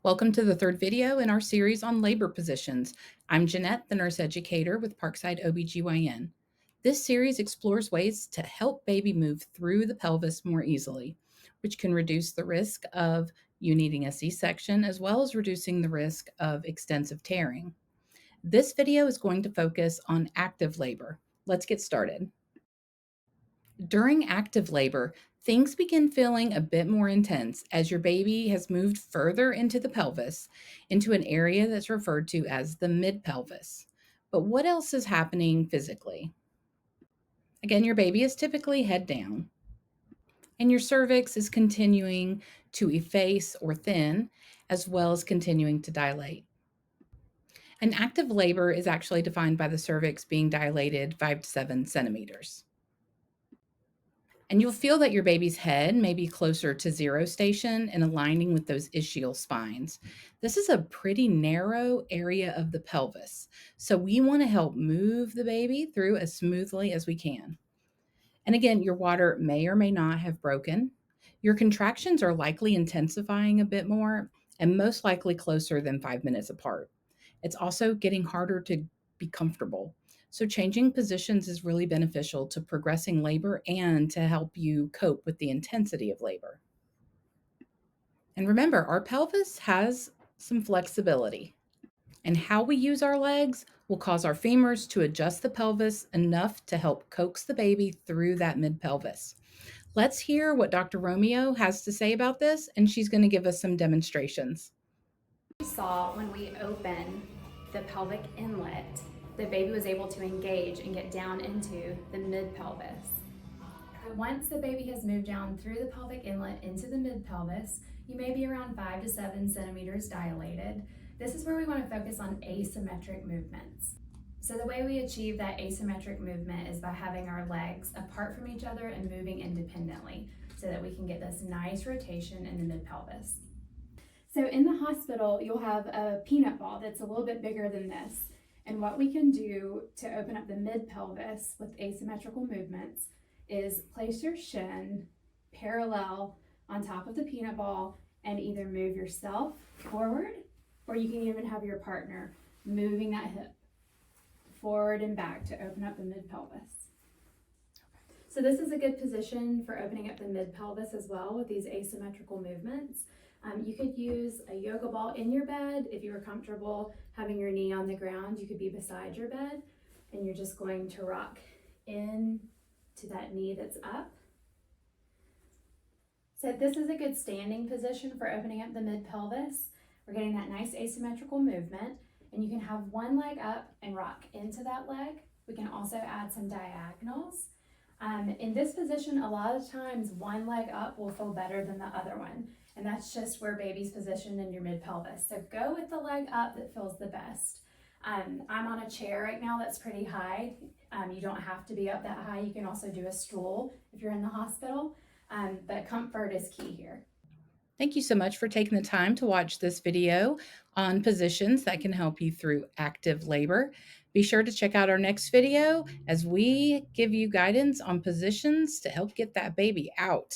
Welcome to the third video in our series on labor positions. I'm Jeanette, the nurse educator with Parkside OB-GYN. This series explores ways to help baby move through the pelvis more easily, which can reduce the risk of you needing a C-section as well as reducing the risk of extensive tearing. This video is going to focus on active labor. Let's get started. During active labor, things begin feeling a bit more intense as your baby has moved further into the pelvis, into an area that's referred to as the mid-pelvis. But what else is happening physically? Again, your baby is typically head down, and your cervix is continuing to efface or thin, as well as continuing to dilate. An active labor is actually defined by the cervix being dilated 5 to 7 centimeters. And you'll feel that your baby's head may be closer to zero station and aligning with those ischial spines. This is a pretty narrow area of the pelvis. So we want to help move the baby through as smoothly as we can. And again, your water may or may not have broken. Your contractions are likely intensifying a bit more and most likely closer than 5 minutes apart. It's also getting harder to be comfortable. So, changing positions is really beneficial to progressing labor and to help you cope with the intensity of labor. And remember, our pelvis has some flexibility, and how we use our legs will cause our femurs to adjust the pelvis enough to help coax the baby through that mid pelvis. Let's hear what Dr. Romeo has to say about this, and she's going to give us some demonstrations. We saw when we open the pelvic inlet, the baby was able to engage and get down into the mid-pelvis. Once the baby has moved down through the pelvic inlet into the mid-pelvis, you may be around 5 to 7 centimeters dilated. This is where we want to focus on asymmetric movements. So the way we achieve that asymmetric movement is by having our legs apart from each other and moving independently so that we can get this nice rotation in the mid-pelvis. So in the hospital, you'll have a peanut ball that's a little bit bigger than this. And what we can do to open up the mid-pelvis with asymmetrical movements is place your shin parallel on top of the peanut ball and either move yourself forward, or you can even have your partner moving that hip forward and back to open up the mid-pelvis. So this is a good position for opening up the mid-pelvis as well with these asymmetrical movements. You could use a yoga ball in your bed. If you were comfortable having your knee on the ground, you could be beside your bed and you're just going to rock in to that knee that's up. So this is a good standing position for opening up the mid-pelvis. We're getting that nice asymmetrical movement, and you can have one leg up and rock into that leg. We can also add some diagonals. In this position, a lot of times one leg up will feel better than the other one. And that's just where baby's positioned in your mid-pelvis. So go with the leg up that feels the best. I'm on a chair right now that's pretty high. You don't have to be up that high. You can also do a stool if you're in the hospital, but comfort is key here. Thank you so much for taking the time to watch this video on positions that can help you through active labor. Be sure to check out our next video as we give you guidance on positions to help get that baby out.